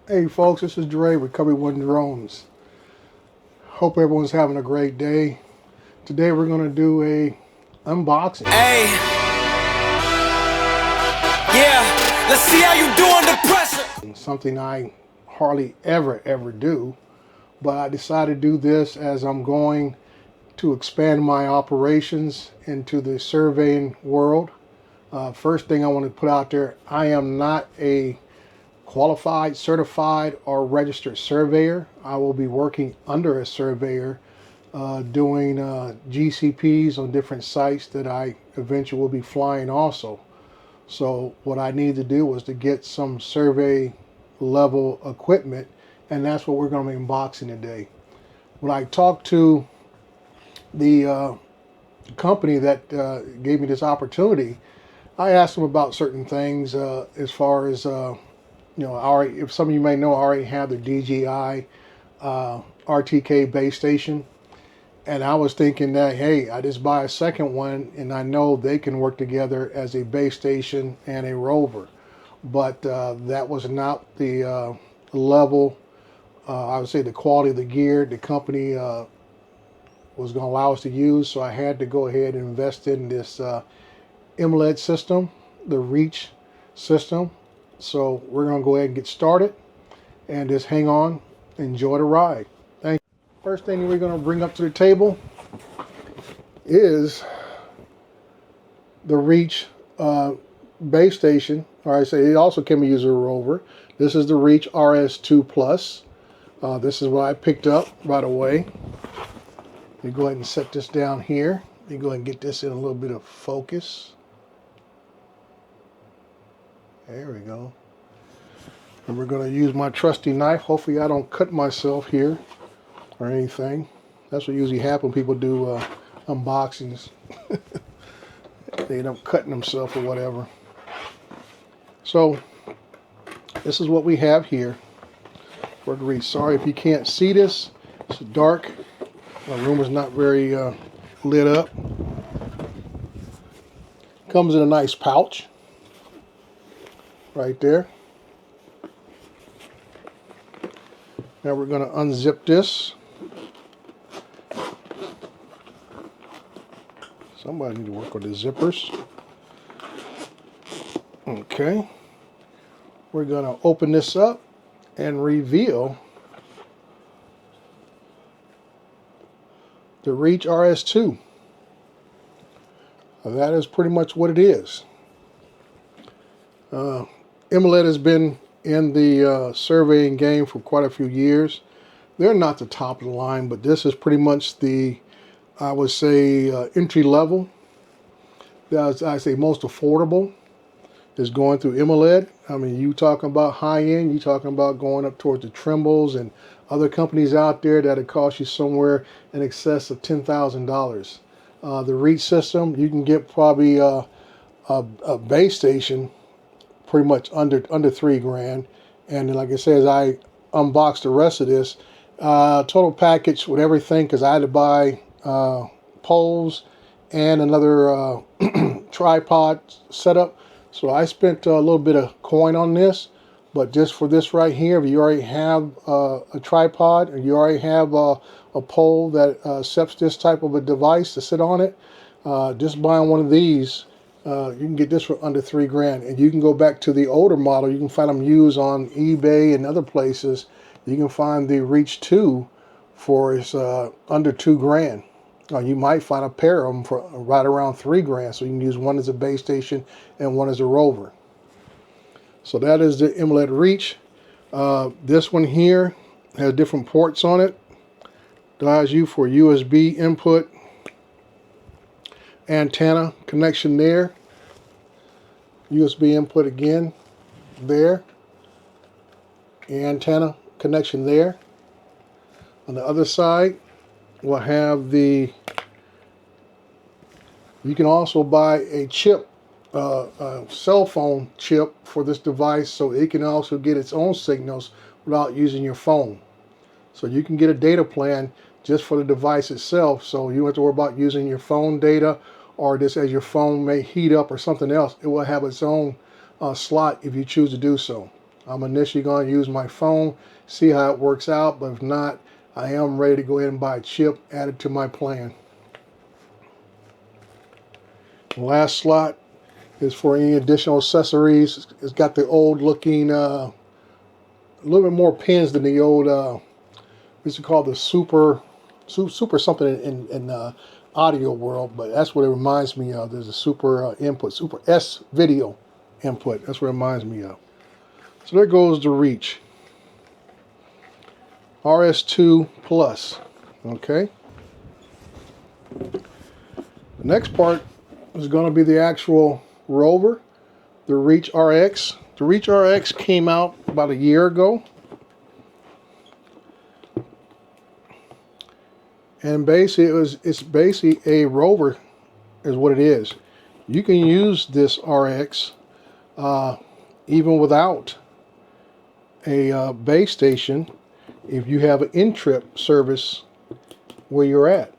Hey folks, this is Dre with Cubby One Drones. Hope everyone's having a great day. Today we're going to do a unboxing. Hey, yeah, let's see how you do under pressure. Something I hardly ever do, but I decided to do this as I'm going to expand my operations into the surveying world. First thing I want to put out there, I am not a qualified, certified, or registered surveyor. I will be working under a surveyor, doing GCPs on different sites that I eventually will be flying also. So what I need to do was to get some survey level equipment, and that's what we're going to be unboxing today. When I talked to the company that gave me this opportunity, I asked them about certain things as far as if some of you may know, I already have the DJI RTK base station, and I was thinking that, hey, I just buy a second one and I know they can work together as a base station and a rover. But that was not the level, I would say the quality of the gear the company was going to allow us to use. So I had to go ahead and invest in this Emlid system, the Reach system. So we're going to go ahead and get started and just hang on, enjoy the ride. Thank you. First thing we're going to bring up to the table is the Reach base station. Or I say it also can be used as a rover. This is the Reach RS2 Plus. This is what I picked up right away. You go ahead and set this down here. You go ahead and get this in a little bit of focus. There we go. And we're going to use my trusty knife. Hopefully I don't cut myself here or anything. That's what usually happens when people do unboxings. They end up cutting themselves or whatever. So this is what we have here for the Reach. Sorry if you can't see this. It's dark. My room is not very lit up. Comes in a nice pouch right there. Now we're going to unzip this. Somebody need to work on the zippers. Okay. We're going to open this up and reveal the Reach RS2. That is pretty much what it is. Emlid has been in the surveying game for quite a few years. They're not the top of the line, but this is pretty much the, I would say, entry level. As I say, most affordable is going through Emlid. I mean, you talking about high end, you talking about going up towards the Trimbles and other companies out there that it cost you somewhere in excess of $10,000. The Reach system, you can get probably a base station pretty much under $3,000, and like I said, as I unbox the rest of this total package with everything, because I had to buy poles and another tripod setup, so I spent a little bit of coin on this. But just for this right here, if you already have a tripod or you already have a pole that accepts this type of a device to sit on it, just buying one of these, you can get this for under $3,000, and you can go back to the older model. You can find them used on eBay and other places. You can find the Reach 2 for under $2,000. You might find a pair of them for right around $3,000. So you can use one as a base station and one as a rover. So that is the Emlid Reach. This one here has different ports on it. Allows you for USB input, antenna connection there. USB input again there. Antenna connection there. On the other side, we'll have the, you can also buy a chip, a cell phone chip for this device, so it can also get its own signals without using your phone. So you can get a data plan just for the device itself, so you don't have to worry about using your phone data, or just as your phone may heat up or something else, it will have its own slot if you choose to do so. I'm initially going to use my phone, see how it works out, but if not, I am ready to go ahead and buy a chip, add it to my plan. The last slot is for any additional accessories. It's got the old looking, a little bit more pins than the old, what's it called, the super something in audio world, but that's what it reminds me of. There's a super input, super S video input. That's what it reminds me of. So there goes the Reach. RS2 Plus. Okay. The next part is going to be the actual rover, the Reach RX. The Reach RX came out about a year ago. And basically, it's basically a rover, is what it is. You can use this RX even without a base station if you have an in-trip service where you're at.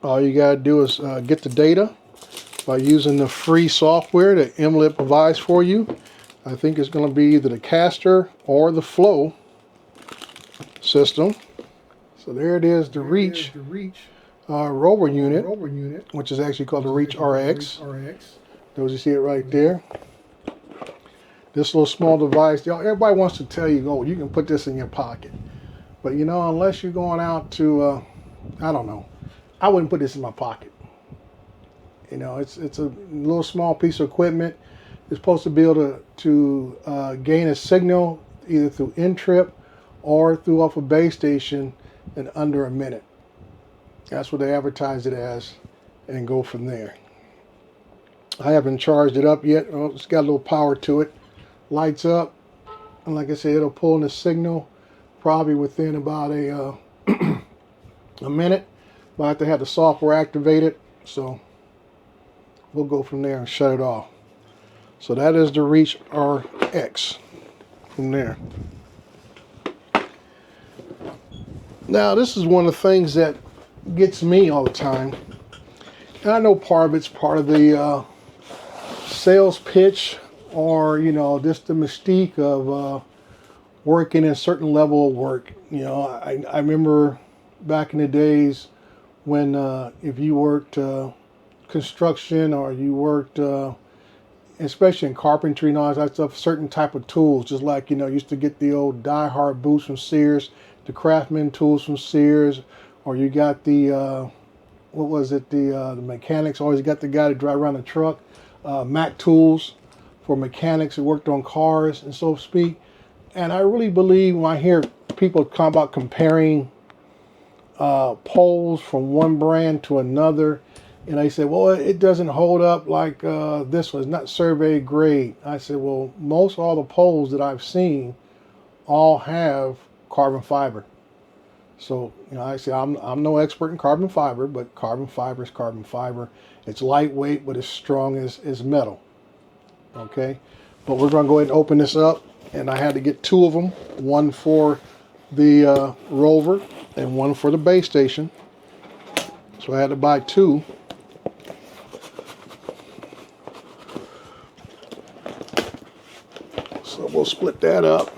All you gotta do is get the data by using the free software that Emlid provides for you. I think it's going to be either the caster or the flow system. So there it is, the Reach rover unit, which is actually called the Reach RX. Those, you see it right there. This little small device, everybody wants to tell you, oh, you can put this in your pocket. But you know, unless you're going out to, I don't know, I wouldn't put this in my pocket. You know, it's a little small piece of equipment. It's supposed to be able to gain a signal either through in-trip or through off a base station in under a minute. That's what they advertise it as, and go from there. I haven't charged it up yet. Oh, it's got a little power to it. Lights up, and like I said, it'll pull in the signal probably within about a a minute. But I have to have the software activated, so we'll go from there and shut it off. So that is the Reach RX from there. Now this is one of the things that gets me all the time. And I know part of it's part of the sales pitch, or you know, just the mystique of working in a certain level of work. You know, I remember back in the days when if you worked construction, or you worked especially in carpentry and all that stuff, certain type of tools, just like, you know, used to get the old die-hard boots from Sears, the Craftsman tools from Sears, or you got the what was it, the mechanics always got the guy to drive around the truck, Mac tools for mechanics who worked on cars, and so to speak. And I really believe when I hear people talk about comparing poles from one brand to another, and I say, well, it doesn't hold up like this one, it's not survey grade. I said, well, most all the poles that I've seen all have carbon fiber. So, you know, I say I'm no expert in carbon fiber, but carbon fiber is carbon fiber. It's lightweight, but as strong as metal. Okay, but we're going to go ahead and open this up, and I had to get two of them, one for the rover and one for the base station. So I had to buy two. So we'll split that up.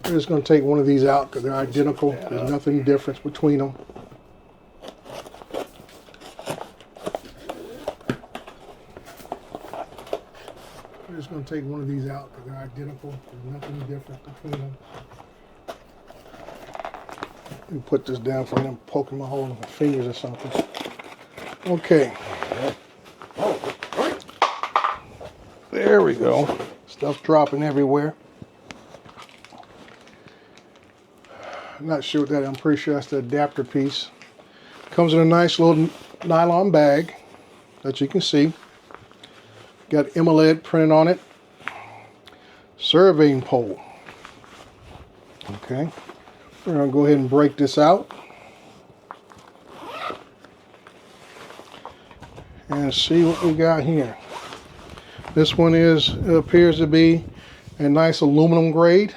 We're just going to take one of these out because they're identical. There's nothing different between them. We're just going to take one of these out because they're identical. There's nothing different between them. And put this down for them poking my hole in my fingers or something. Okay. There we go. Stuff dropping everywhere. I'm not sure what that is. I'm pretty sure that's the adapter piece. Comes in a nice little nylon bag that you can see. Got Emlid printed on it. Surveying pole. Okay. We're going to go ahead and break this out. And see what we got here. This one appears to be a nice aluminum grade.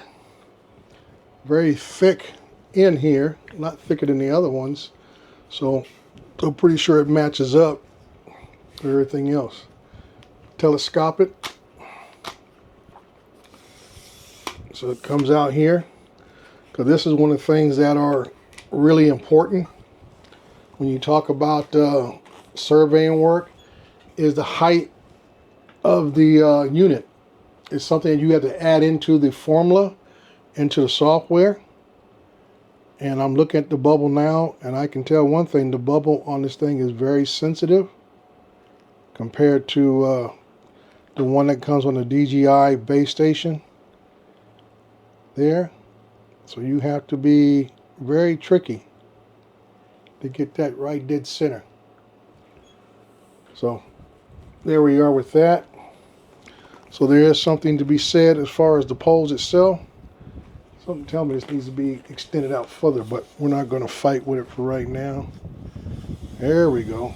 Very thick in here, not thicker than the other ones. So I'm pretty sure it matches up with everything else. Telescopic. So it comes out here, because this is one of the things that are really important when you talk about surveying work, is the height of the unit. It's something that you have to add into the formula, into the software. And I'm looking at the bubble now, and I can tell one thing: the bubble on this thing is very sensitive compared to the one that comes on the DJI base station there. So you have to be very tricky to get that right dead center. So there we are with that. So there is something to be said as far as the poles itself. Something tell me this needs to be extended out further, but we're not going to fight with it for right now. There we go.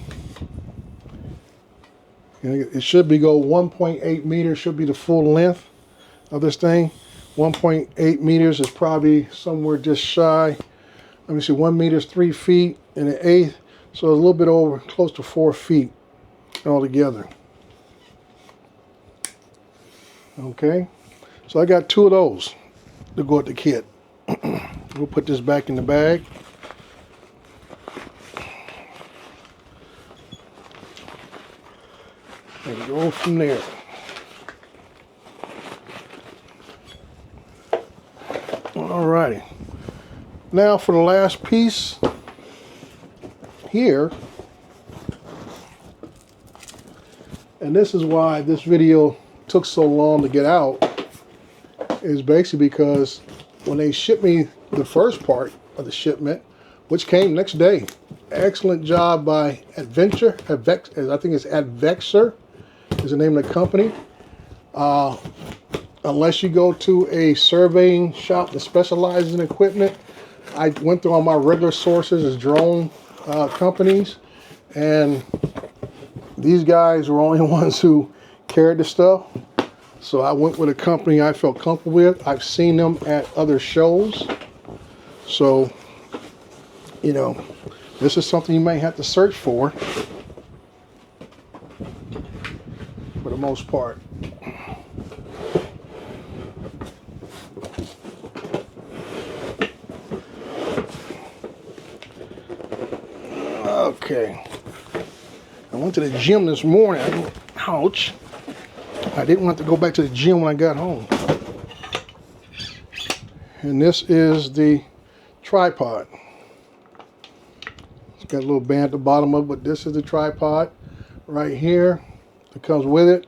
It should be go 1.8 meters, should be the full length of this thing. 1.8 meters is probably somewhere just shy. Let me see, 1 meter is 3 feet and an eighth, so a little bit over, close to 4 feet altogether. Okay, so I got 2 of those to go with the kit. We'll put this back in the bag. And go from there. Alrighty. Now for the last piece here. And this is why this video took so long to get out, is basically because when they shipped me the first part of the shipment, which came next day, excellent job by Adventure, I think it's Advexer is the name of the company. Unless you go to a surveying shop that specializes in equipment, I went through all my regular sources as drone companies, and these guys were only the ones who carried the stuff. So I went with a company I felt comfortable with. I've seen them at other shows. So, you know, this is something you may have to search for the most part. Okay. I went to the gym this morning. Ouch. I didn't want to go back to the gym when I got home. And this is the tripod. It's got a little band at the bottom of it, but this is the tripod right here that comes with it.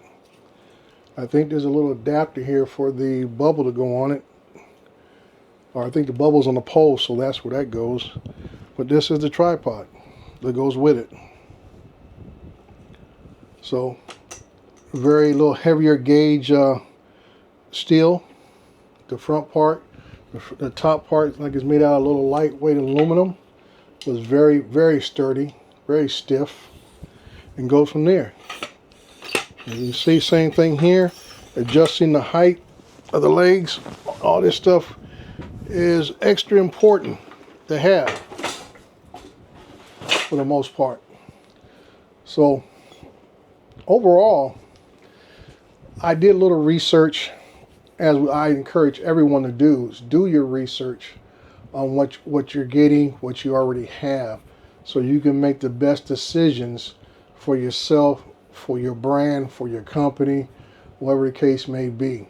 I think there's a little adapter here for the bubble to go on it. Or I think the bubble's on the pole, so that's where that goes. But this is the tripod that goes with it. So very little heavier gauge steel. The front part, the top part, like it's made out of a little lightweight aluminum. Was very, very sturdy, very stiff, and goes from there. And you see, same thing here, adjusting the height of the legs. All this stuff is extra important to have for the most part. So overall, I did a little research, as I encourage everyone to do, is do your research on what you're getting, what you already have, so you can make the best decisions for yourself, for your brand, for your company, whatever the case may be.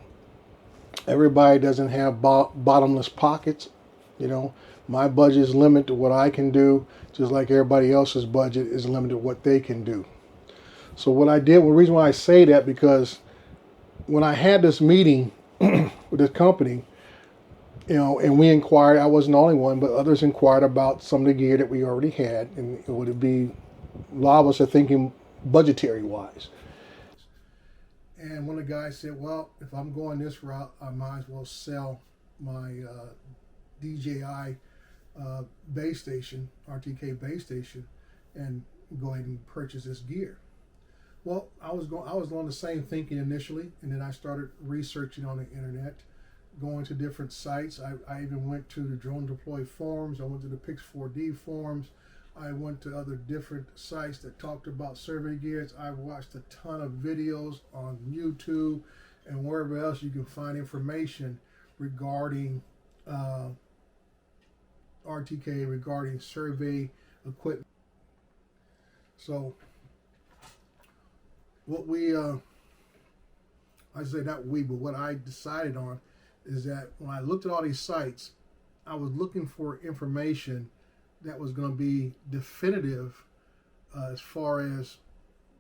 Everybody doesn't have bottomless pockets. You know, my budget is limited to what I can do, just like everybody else's budget is limited to what they can do. So what I did, the reason why I say that, because when I had this meeting with this company, you know, and we inquired, I wasn't the only one, but others inquired about some of the gear that we already had, and would it be, a lot of us are thinking budgetary wise. And one of the guys said, well, if I'm going this route, I might as well sell my DJI base station, RTK base station, and go ahead and purchase this gear. Well, I was on the same thinking initially, and then I started researching on the internet, going to different sites. I even went to the Drone Deploy forums. I went to the Pix4D forums. I went to other different sites that talked about survey gears. I watched a ton of videos on YouTube and wherever else you can find information regarding RTK, regarding survey equipment. So what what I decided on is that when I looked at all these sites, I was looking for information that was going to be definitive as far as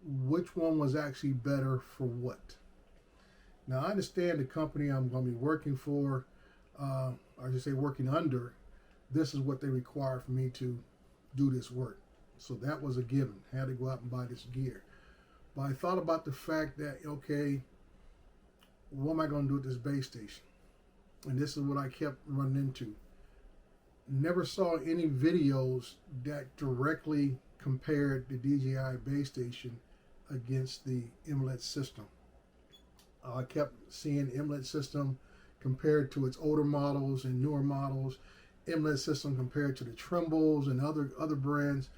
which one was actually better for what. Now, I understand the company I'm going to be working for, or I should say working under, this is what they require for me to do this work. So that was a given. I had to go out and buy this gear. But I thought about the fact that, okay, what am I going to do with this base station? And this is what I kept running into. Never saw any videos that directly compared the DJI base station against the Emlid system. I kept seeing Emlid system compared to its older models and newer models, Emlid system compared to the Trimbles and other brands,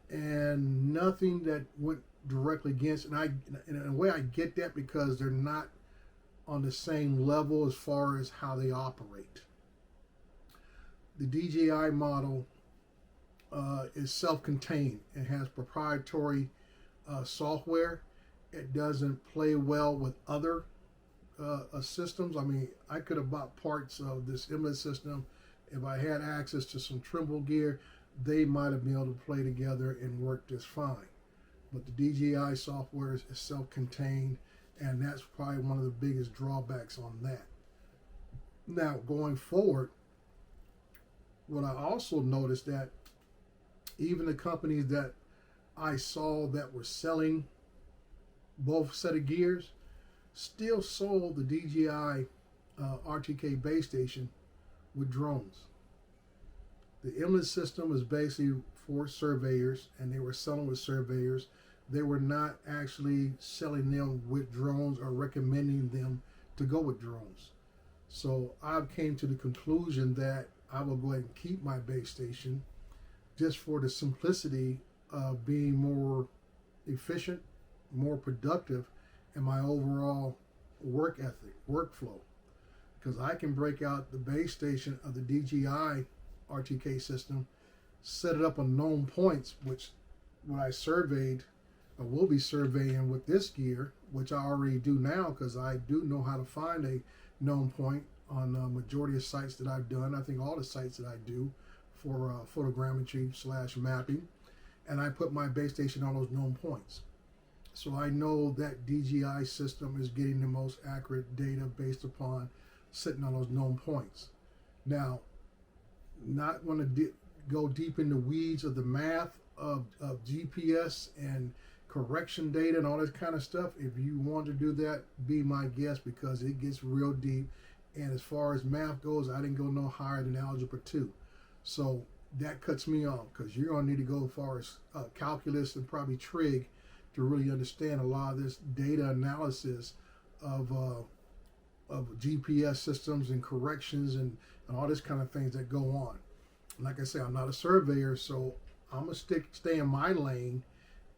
and nothing that went directly against. And in a way, I get that because they're not on the same level as far as how they operate. The DJI model is self-contained. It has proprietary software. It doesn't play well with other systems. I mean, I could have bought parts of this Emlid system. If I had access to some Trimble gear, they might have been able to play together and work just fine. But the DJI software is self-contained, and that's probably one of the biggest drawbacks on that. Now, going forward, what I also noticed that even the companies that I saw that were selling both set of gears still sold the DJI RTK base station with drones. The Emlid system was basically for surveyors, and they were selling with surveyors. They were not actually selling them with drones or recommending them to go with drones. So I came to the conclusion that I will go ahead and keep my base station just for the simplicity of being more efficient, more productive in my overall work ethic, workflow. Because I can break out the base station of the DJI RTK system, set it up on known points, which when I surveyed, I will be surveying with this gear, which I already do now because I do know how to find a known point on the majority of sites that I've done. I think all the sites that I do for photogrammetry / mapping, and I put my base station on those known points. So I know that DJI system is getting the most accurate data based upon sitting on those known points. Now, not want to go deep in the weeds of the math of GPS and correction data and all this kind of stuff. If you want to do that, be my guest, because it gets real deep. And as far as math goes, I didn't go no higher than Algebra 2. So that cuts me off, because you're going to need to go as far as calculus and probably trig to really understand a lot of this data analysis of GPS systems and corrections and all this kind of things that go on. Like I say, I'm not a surveyor, so I'm going to stay in my lane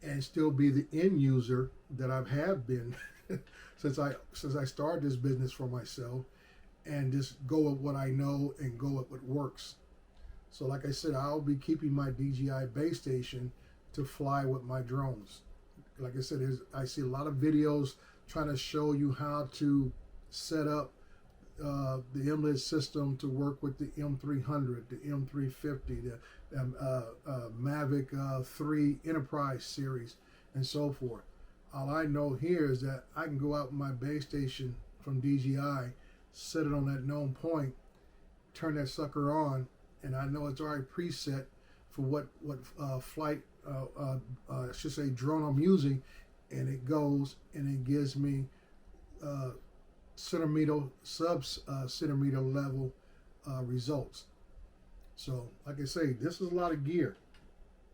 and still be the end user that I have been since I started this business for myself, and just go with what I know and go with what works. So like I said, I'll be keeping my DJI base station to fly with my drones. Like I said, I see a lot of videos trying to show you how to set up the Emlid system to work with the M300, the M350, the Mavic 3 Enterprise series, and so forth. All I know here is that I can go out with my base station from DJI, set it on that known point, turn that sucker on, and I know it's already preset for what flight, I should say drone I'm using, and it goes and it gives me centimeter, centimeter level results. So like I say, this is a lot of gear.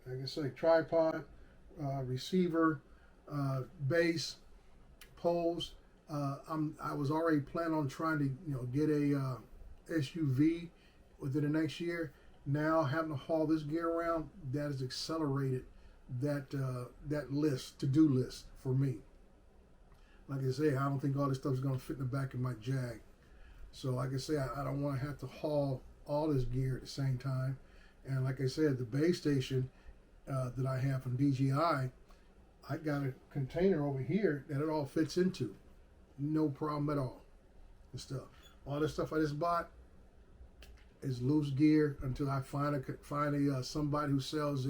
Like I say, tripod, receiver, base, poles. I was already planning on trying to get a SUV within the next year, Now having to haul this gear around, that has accelerated that to-do list for me. Like I say, I don't think all this stuff is going to fit in the back of my Jag. So like I say, I don't want to have to haul all this gear at the same time. And like I said, the base station that I have from DJI, I got a container over here that it all fits into. No problem at all. The stuff. All the stuff I just bought is loose gear until I find somebody who sells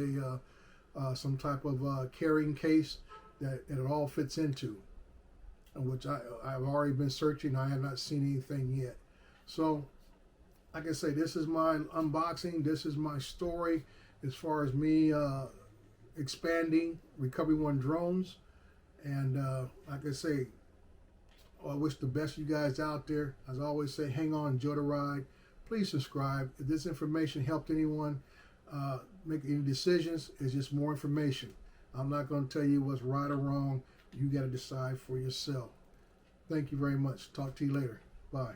some type of carrying case that it all fits into, which I've already been searching. I have not seen anything yet. So, like I say, this is my unboxing. This is my story as far as me expanding Recovery One drones. And like I say, I wish the best of you guys out there. As I always say, hang on, enjoy the ride. Please subscribe. If this information helped anyone make any decisions, it's just more information. I'm not going to tell you what's right or wrong. You got to decide for yourself. Thank you very much. Talk to you later. Bye.